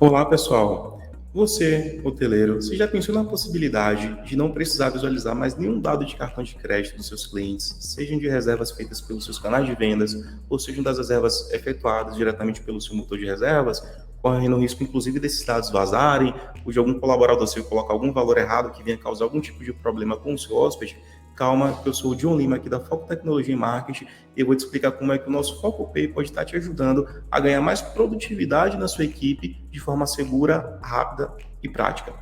Olá, pessoal. Você, hoteleiro, você já pensou na possibilidade de não precisar visualizar mais nenhum dado de cartão de crédito dos seus clientes, sejam de reservas feitas pelos seus canais de vendas, ou sejam das reservas efetuadas diretamente pelo seu motor de reservas, correndo o risco, inclusive, desses dados vazarem, ou de algum colaborador seu colocar algum valor errado que venha causar algum tipo de problema com o seu hóspede? Calma, que eu sou o John Lima aqui da Foco Tecnologia e Marketing e eu vou te explicar como é que o nosso Foco Pay pode estar te ajudando a ganhar mais produtividade na sua equipe de forma segura, rápida e prática.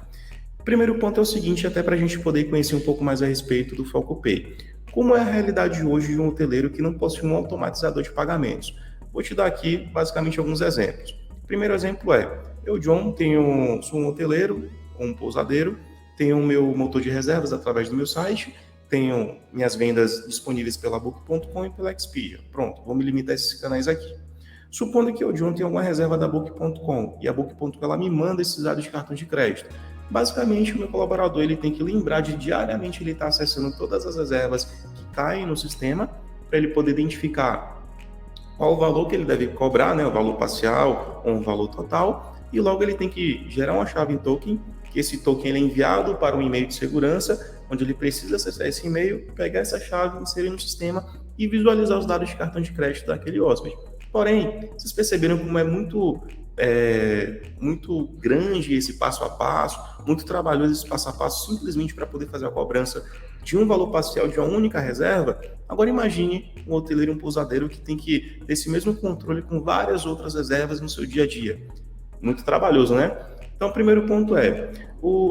O primeiro ponto é o seguinte, até para a gente poder conhecer um pouco mais a respeito do Foco Pay. Como é a realidade hoje de um hoteleiro que não possui um automatizador de pagamentos? Vou te dar aqui basicamente alguns exemplos. O primeiro exemplo é, eu, John, sou um hoteleiro, um pousadeiro, tenho o meu motor de reservas através do meu site, tenho minhas vendas disponíveis pela Book.com e pela Expedia. Pronto, vou me limitar a esses canais aqui. Supondo que eu, John, tenha alguma reserva da Book.com e a Book.com ela me manda esses dados de cartão de crédito. Basicamente, o meu colaborador ele tem que lembrar de diariamente ele estar acessando todas as reservas que caem no sistema para ele poder identificar qual o valor que ele deve cobrar, né, o valor parcial ou um valor total, e logo ele tem que gerar uma chave em token, que esse token ele é enviado para um e-mail de segurança, onde ele precisa acessar esse e-mail, pegar essa chave, inserir no sistema e visualizar os dados de cartão de crédito daquele hóspede. Porém, vocês perceberam como é muito grande esse passo a passo, muito trabalhoso esse passo a passo, simplesmente para poder fazer a cobrança de um valor parcial de uma única reserva? Agora imagine um hoteleiro e um pousadeiro que tem que ter esse mesmo controle com várias outras reservas no seu dia a dia. Muito trabalhoso, né? Então, o primeiro ponto é,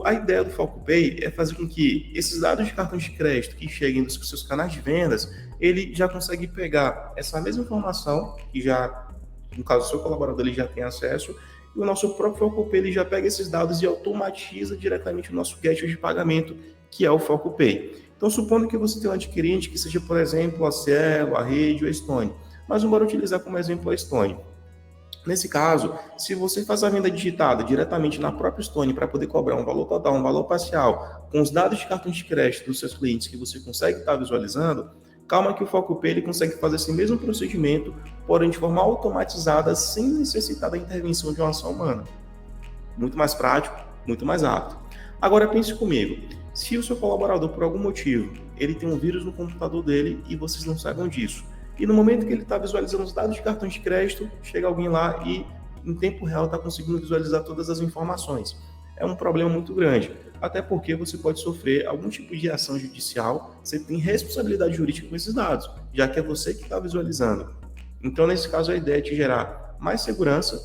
a ideia do Foco Pay é fazer com que esses dados de cartão de crédito que cheguem dos seus canais de vendas, ele já consegue pegar essa mesma informação, que já, no caso do seu colaborador, ele já tem acesso, e o nosso próprio Foco Pay ele já pega esses dados e automatiza diretamente o nosso gateway de pagamento, que é o Foco Pay. Então, supondo que você tenha um adquirente que seja, por exemplo, a Cielo, a Rede ou a Stone, mas vamos utilizar como exemplo a Stone. Nesse caso, se você faz a venda digitada diretamente na própria Stone para poder cobrar um valor total, um valor parcial, com os dados de cartão de crédito dos seus clientes que você consegue estar visualizando, calma que o Foco Pay ele consegue fazer esse mesmo procedimento, porém de forma automatizada, sem necessitar da intervenção de uma ação humana. Muito mais prático, muito mais rápido. Agora pense comigo, se o seu colaborador, por algum motivo, ele tem um vírus no computador dele e vocês não sabem disso, e no momento que ele está visualizando os dados de cartão de crédito, chega alguém lá e, em tempo real, está conseguindo visualizar todas as informações. É um problema muito grande, até porque você pode sofrer algum tipo de ação judicial, você tem responsabilidade jurídica com esses dados, já que é você que está visualizando. Então, nesse caso, a ideia é te gerar mais segurança,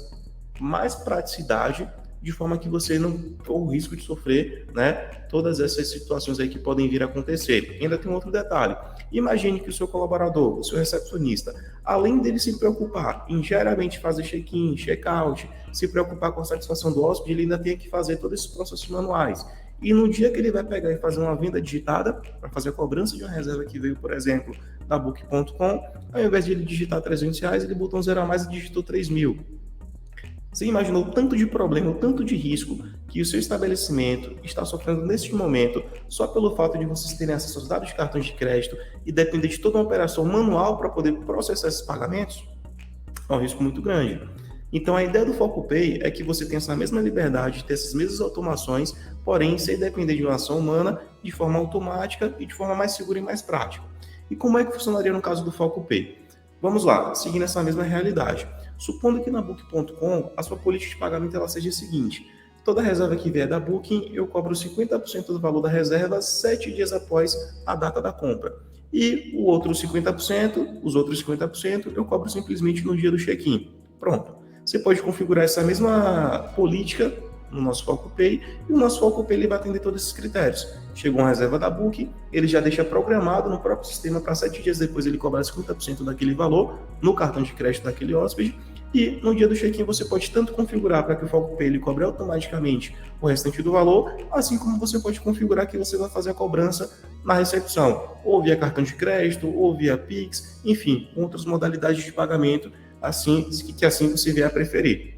mais praticidade, de forma que você não corra o risco de sofrer, né, todas essas situações aí que podem vir a acontecer. E ainda tem um outro detalhe. Imagine que o seu colaborador, o seu recepcionista, além dele se preocupar em diariamente fazer check-in, check-out, se preocupar com a satisfação do hóspede, ele ainda tem que fazer todos esses processos manuais. E no dia que ele vai pegar e fazer uma venda digitada, para fazer a cobrança de uma reserva que veio, por exemplo, da Book.com, ao invés de ele digitar R$300, ele botou um zero a mais e digitou 3.000. Você imaginou o tanto de problema, o tanto de risco que o seu estabelecimento está sofrendo neste momento só pelo fato de vocês terem acesso aos dados de cartões de crédito e depender de toda uma operação manual para poder processar esses pagamentos? É um risco muito grande. Então, a ideia do Foco Pay é que você tenha essa mesma liberdade de ter essas mesmas automações, porém, sem depender de uma ação humana, de forma automática e de forma mais segura e mais prática. E como é que funcionaria no caso do Foco Pay? Vamos lá, seguindo essa mesma realidade. Supondo que na Book.com a sua política de pagamento ela seja a seguinte: toda reserva que vier da Booking, eu cobro 50% do valor da reserva 7 dias após a data da compra. E os outros 50%, eu cobro simplesmente no dia do check-in. Pronto. Você pode configurar essa mesma política no nosso Foco Pay, e o nosso Foco Pay ele vai atender todos esses critérios. Chegou uma reserva da Booking, ele já deixa programado no próprio sistema para 7 dias depois ele cobrar 50% daquele valor no cartão de crédito daquele hóspede, e no dia do check-in você pode tanto configurar para que o Foco Pay ele cobre automaticamente o restante do valor, assim como você pode configurar que você vai fazer a cobrança na recepção, ou via cartão de crédito, ou via Pix, enfim, outras modalidades de pagamento, assim você vier a preferir.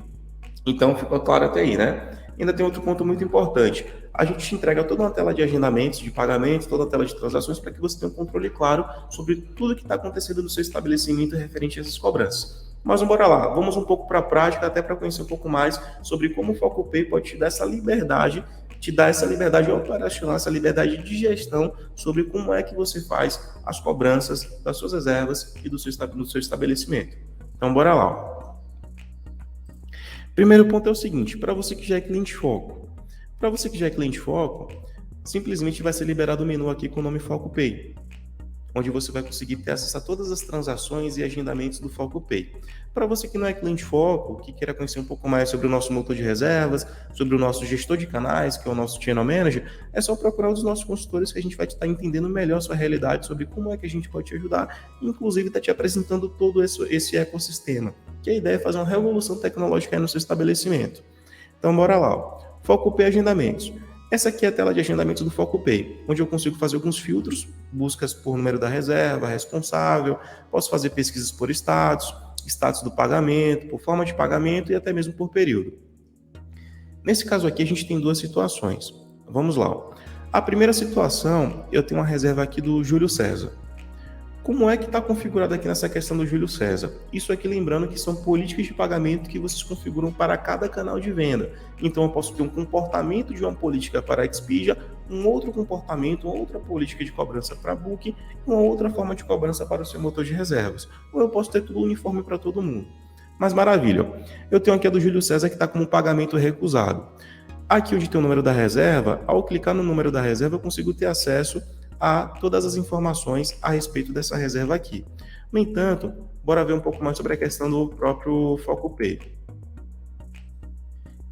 Então, ficou claro até aí, né? Ainda tem outro ponto muito importante. A gente te entrega toda uma tela de agendamentos, de pagamentos, toda a tela de transações para que você tenha um controle claro sobre tudo que está acontecendo no seu estabelecimento referente a essas cobranças. Mas bora lá, vamos um pouco para a prática, até para conhecer um pouco mais sobre como o FocoPay pode te dar essa liberdade operacional, essa liberdade de gestão sobre como é que você faz as cobranças das suas reservas e do seu estabelecimento. Então, bora lá. Primeiro ponto é o seguinte, para você que já é cliente Foco. Para você que já é cliente Foco, simplesmente vai ser liberado o menu aqui com o nome FocoPay, onde você vai conseguir ter acesso a todas as transações e agendamentos do FocoPay. Para você que não é cliente Foco, que queira conhecer um pouco mais sobre o nosso motor de reservas, sobre o nosso gestor de canais, que é o nosso Channel Manager, é só procurar os nossos consultores que a gente vai estar entendendo melhor a sua realidade, sobre como é que a gente pode te ajudar, e inclusive está te apresentando todo esse ecossistema, que a ideia é fazer uma revolução tecnológica aí no seu estabelecimento. Então, bora lá. FocoPay Agendamentos. Essa aqui é a tela de agendamentos do FocoPay, onde eu consigo fazer alguns filtros, buscas por número da reserva, responsável, posso fazer pesquisas por status do pagamento, por forma de pagamento e até mesmo por período. Nesse caso aqui, a gente tem duas situações. Vamos lá. A primeira situação, eu tenho uma reserva aqui do Júlio César. Como é que está configurado aqui nessa questão do Júlio César? Isso aqui lembrando que são políticas de pagamento que vocês configuram para cada canal de venda. Então eu posso ter um comportamento de uma política para a Expedia, um outro comportamento, uma outra política de cobrança para Booking, uma outra forma de cobrança para o seu motor de reservas. Ou eu posso ter tudo uniforme para todo mundo. Mas maravilha, eu tenho aqui a do Júlio César que está como pagamento recusado. Aqui onde tem o número da reserva, ao clicar no número da reserva eu consigo ter acesso a todas as informações a respeito dessa reserva aqui. No entanto, bora ver um pouco mais sobre a questão do próprio FocoPay.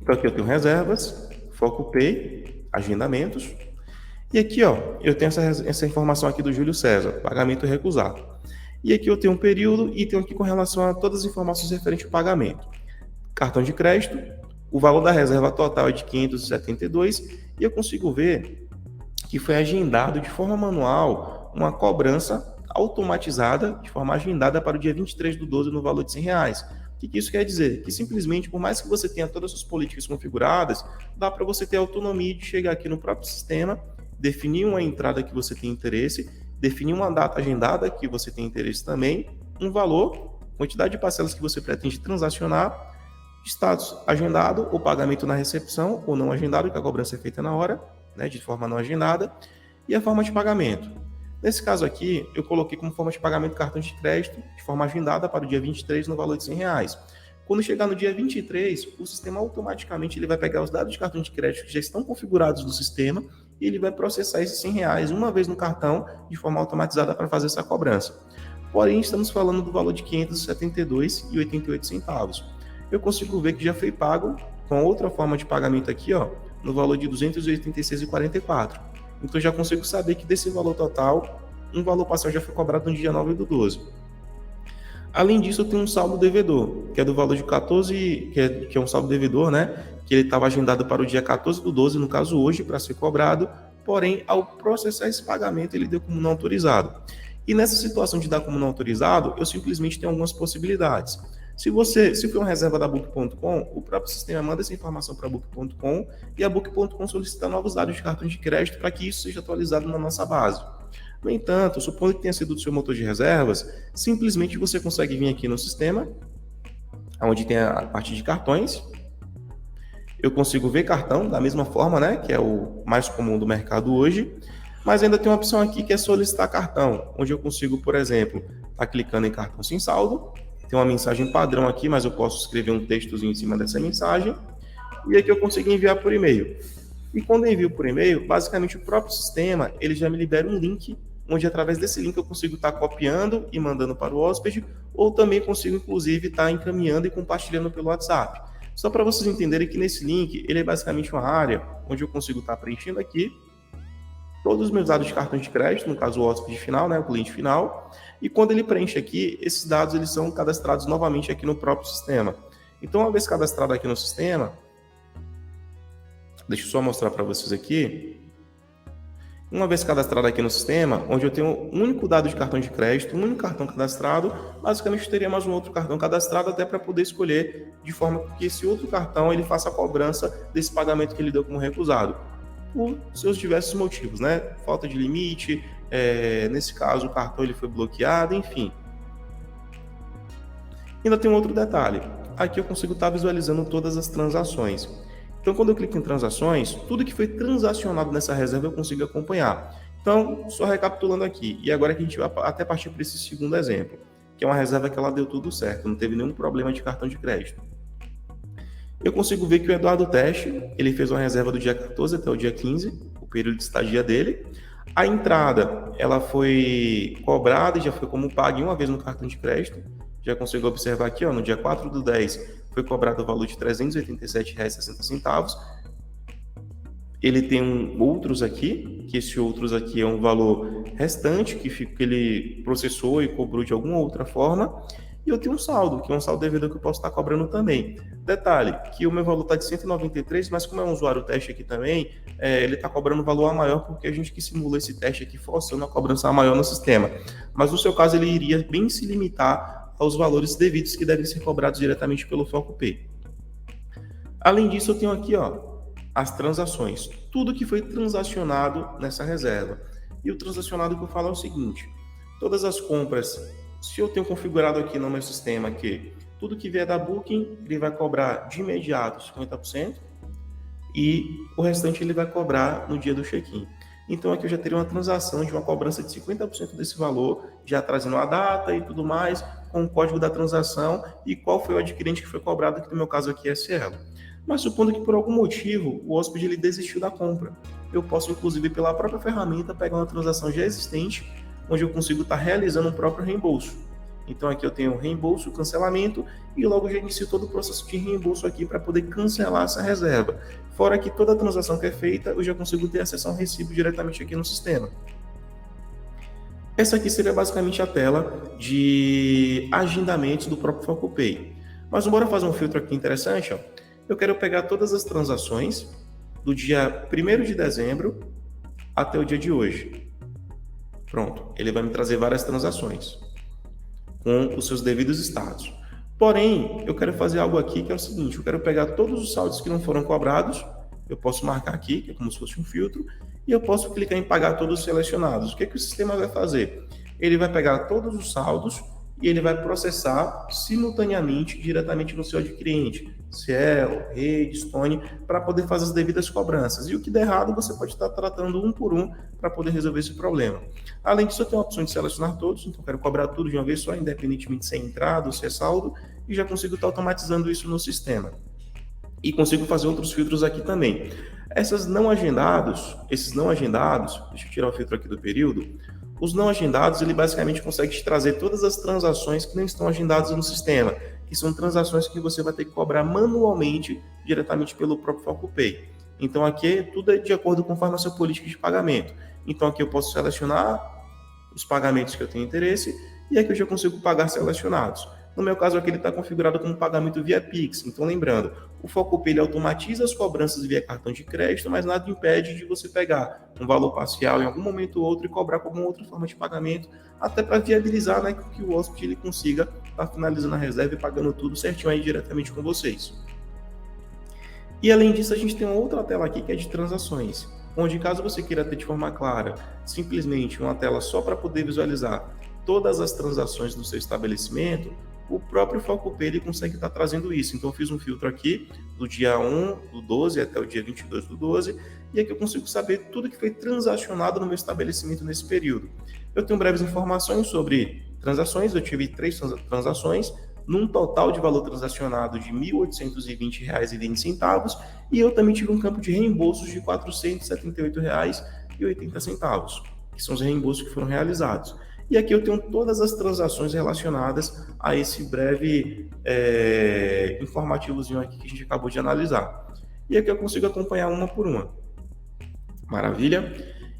Então aqui eu tenho reservas, FocoPay, agendamentos, e aqui ó, eu tenho essa informação aqui do Júlio César, pagamento recusado. E aqui eu tenho um período e tenho aqui com relação a todas as informações referentes ao pagamento. Cartão de crédito, o valor da reserva total é de 572 e eu consigo ver que foi agendado de forma manual uma cobrança automatizada, de forma agendada para o dia 23/12 no valor de R$100. O que isso quer dizer? Que simplesmente, por mais que você tenha todas as suas políticas configuradas, dá para você ter autonomia de chegar aqui no próprio sistema, definir uma entrada que você tem interesse, definir uma data agendada que você tem interesse também, um valor, quantidade de parcelas que você pretende transacionar, status agendado, ou pagamento na recepção, ou não agendado, que a cobrança é feita na hora, de forma não agendada, e a forma de pagamento. Nesse caso aqui, eu coloquei como forma de pagamento cartão de crédito de forma agendada para o dia 23 no valor de R$100. Quando chegar no dia 23, o sistema automaticamente ele vai pegar os dados de cartão de crédito que já estão configurados no sistema e ele vai processar esses R$100 uma vez no cartão de forma automatizada para fazer essa cobrança. Porém, estamos falando do valor de R$ 572,88. Eu consigo ver que já foi pago com outra forma de pagamento aqui, ó, no valor de R$ 286,44. Então já consigo saber que desse valor total, um valor parcial já foi cobrado no dia 9/12. Além disso, eu tenho um saldo devedor, que é do valor de 14, que é um saldo devedor, que ele estava agendado para o dia 14/12, no caso hoje, para ser cobrado, porém, ao processar esse pagamento, ele deu como não autorizado. E nessa situação de dar como não autorizado, eu simplesmente tenho algumas possibilidades. Se for uma reserva da Book.com, o próprio sistema manda essa informação para a Book.com e a Book.com solicita novos dados de cartão de crédito para que isso seja atualizado na nossa base. No entanto, supondo que tenha sido do seu motor de reservas, simplesmente você consegue vir aqui no sistema, onde tem a parte de cartões. Eu consigo ver cartão da mesma forma, que é o mais comum do mercado hoje, mas ainda tem uma opção aqui que é solicitar cartão, onde eu consigo, por exemplo, estar clicando em cartão sem saldo. Tem uma mensagem padrão aqui, mas eu posso escrever um textozinho em cima dessa mensagem. E aqui eu consigo enviar por e-mail. E quando eu envio por e-mail, basicamente o próprio sistema ele já me libera um link, onde através desse link eu consigo estar copiando e mandando para o hóspede, ou também consigo, inclusive, estar encaminhando e compartilhando pelo WhatsApp. Só para vocês entenderem que nesse link, ele é basicamente uma área onde eu consigo estar preenchendo aqui todos os meus dados de cartão de crédito, no caso o hóspede final, o cliente final, e quando ele preenche aqui, esses dados eles são cadastrados novamente aqui no próprio sistema. Então, uma vez cadastrado aqui no sistema, deixa eu só mostrar para vocês aqui, uma vez cadastrado aqui no sistema, onde eu tenho um único dado de cartão de crédito, um único cartão cadastrado, basicamente eu teria mais um outro cartão cadastrado até para poder escolher de forma que esse outro cartão ele faça a cobrança desse pagamento que ele deu como recusado, por seus diversos motivos, falta de limite, nesse caso o cartão ele foi bloqueado, enfim. Ainda tem um outro detalhe. Aqui eu consigo estar visualizando todas as transações. Então, quando eu clico em transações, tudo que foi transacionado nessa reserva eu consigo acompanhar. Então, só recapitulando aqui, e agora que a gente vai até partir para esse segundo exemplo, que é uma reserva que ela deu tudo certo, não teve nenhum problema de cartão de crédito. Eu consigo ver que o Eduardo Teste, ele fez uma reserva do dia 14 até o dia 15, o período de estadia dele. A entrada, ela foi cobrada e já foi como paga uma vez no cartão de crédito. Já consigo observar aqui, ó, no dia 4/10, foi cobrado o valor de R$ 387,60. Ele tem outros aqui, que esse outros aqui é um valor restante, que ele processou e cobrou de alguma outra forma. E eu tenho um saldo, que é um saldo devido que eu posso estar cobrando também. Detalhe, que o meu valor está de 193, mas como é um usuário teste aqui também, ele está cobrando valor a maior porque a gente que simula esse teste aqui forçando a cobrança a maior no sistema. Mas no seu caso ele iria bem se limitar aos valores devidos que devem ser cobrados diretamente pelo FocoPay. Além disso, eu tenho aqui, ó, as transações, tudo que foi transacionado nessa reserva. E o transacionado que eu falo é o seguinte, todas as compras, se eu tenho configurado aqui no meu sistema que tudo que vier da Booking, ele vai cobrar de imediato 50% e o restante ele vai cobrar no dia do check-in. Então aqui eu já teria uma transação de uma cobrança de 50% desse valor, já trazendo a data e tudo mais, com o código da transação e qual foi o adquirente que foi cobrado, que no meu caso aqui é Cielo. Mas supondo que por algum motivo o hóspede ele desistiu da compra, eu posso inclusive pela própria ferramenta pegar uma transação já existente, onde eu consigo estar realizando um próprio reembolso. Então aqui eu tenho reembolso, cancelamento e logo já inicio todo o processo de reembolso aqui para poder cancelar essa reserva. Fora que toda a transação que é feita, eu já consigo ter acesso ao recibo diretamente aqui no sistema. Essa aqui seria basicamente a tela de agendamentos do próprio FocoPay. Mas bora fazer um filtro aqui interessante, ó. Eu quero pegar todas as transações do dia 1º de dezembro até o dia de hoje. Pronto, ele vai me trazer várias transações com os seus devidos estados. Porém, eu quero fazer algo aqui que é o seguinte, eu quero pegar todos os saldos que não foram cobrados, eu posso marcar aqui, que é como se fosse um filtro, e eu posso clicar em pagar todos os selecionados. O que o sistema vai fazer? Ele vai pegar todos os saldos e ele vai processar simultaneamente diretamente no seu adquirente, Cielo, Rede, Stone, para poder fazer as devidas cobranças. E o que der errado, você pode estar tratando um por um para poder resolver esse problema. Além disso, eu tenho a opção de selecionar todos, então eu quero cobrar tudo de uma vez só, independentemente se é entrada ou se é saldo, e já consigo estar automatizando isso no sistema. E consigo fazer outros filtros aqui também. Esses não agendados, deixa eu tirar o filtro aqui do período, os não agendados, ele basicamente consegue te trazer todas as transações que não estão agendadas no sistema, que são transações que você vai ter que cobrar manualmente, diretamente pelo próprio FocoPay. Então aqui tudo é de acordo com a nossa política de pagamento. Então aqui eu posso selecionar os pagamentos que eu tenho interesse e aqui eu já consigo pagar selecionados. No meu caso aqui ele está configurado como pagamento via Pix. Então lembrando, o FocoPay ele automatiza as cobranças via cartão de crédito, mas nada impede de você pegar um valor parcial em algum momento ou outro e cobrar com alguma outra forma de pagamento, até para viabilizar, né, que o hóspede ele consiga estar finalizando a reserva e pagando tudo certinho aí diretamente com vocês. E além disso, a gente tem uma outra tela aqui que é de transações, onde caso você queira ter de forma clara, simplesmente uma tela só para poder visualizar todas as transações do seu estabelecimento, o próprio FocoPay ele consegue estar trazendo isso. Então eu fiz um filtro aqui do dia 1/12 até o dia 22/12 e aqui eu consigo saber tudo que foi transacionado no meu estabelecimento nesse período. Eu tenho breves informações sobre transações, eu tive 3 transações, num total de valor transacionado de R$ 1.820,20 e eu também tive um campo de reembolsos de R$ 478,80, que são os reembolsos que foram realizados. E aqui eu tenho todas as transações relacionadas a esse breve informativozinho aqui que a gente acabou de analisar. E aqui eu consigo acompanhar uma por uma. Maravilha?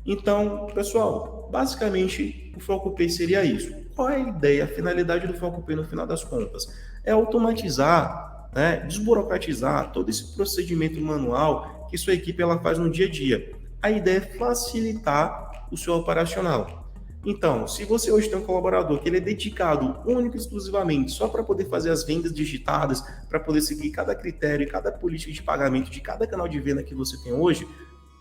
Então, pessoal, basicamente o FocoPay seria isso. Qual é a ideia, a finalidade do FocoPay no final das contas? É automatizar, né, desburocratizar todo esse procedimento manual que sua equipe ela faz no dia a dia. A ideia é facilitar o seu operacional. Então, se você hoje tem um colaborador que ele é dedicado único e exclusivamente só para poder fazer as vendas digitadas, para poder seguir cada critério e cada política de pagamento de cada canal de venda que você tem hoje,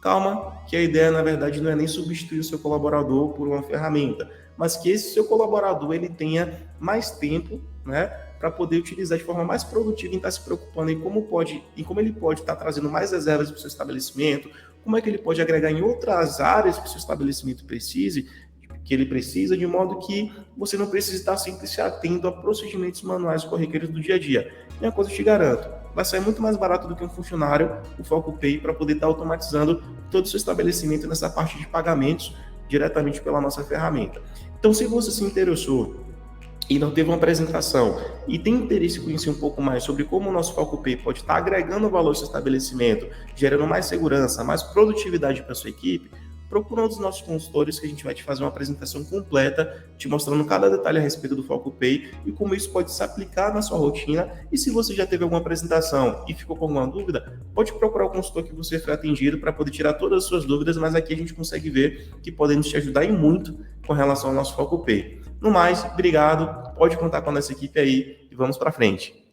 calma, que a ideia, na verdade, não é nem substituir o seu colaborador por uma ferramenta, mas que esse seu colaborador ele tenha mais tempo, né, para poder utilizar de forma mais produtiva em estar se preocupando em como ele pode estar trazendo mais reservas para o seu estabelecimento, como é que ele pode agregar em outras áreas que o seu estabelecimento que ele precisa, de modo que você não precise estar sempre se atendo a procedimentos manuais corriqueiros do dia a dia. E uma coisa eu te garanto, vai sair muito mais barato do que um funcionário, o Foco Pay, para poder estar automatizando todo o seu estabelecimento nessa parte de pagamentos diretamente pela nossa ferramenta. Então, se você se interessou e não teve uma apresentação e tem interesse em conhecer um pouco mais sobre como o nosso Foco Pay pode estar agregando valor ao seu estabelecimento, gerando mais segurança, mais produtividade para a sua equipe, procura um dos nossos consultores que a gente vai te fazer uma apresentação completa, te mostrando cada detalhe a respeito do Foco Pay e como isso pode se aplicar na sua rotina. E se você já teve alguma apresentação e ficou com alguma dúvida, pode procurar o consultor que você foi atendido para poder tirar todas as suas dúvidas, mas aqui a gente consegue ver que podemos te ajudar e muito com relação ao nosso Foco Pay. No mais, obrigado, pode contar com a nossa equipe aí e vamos para frente.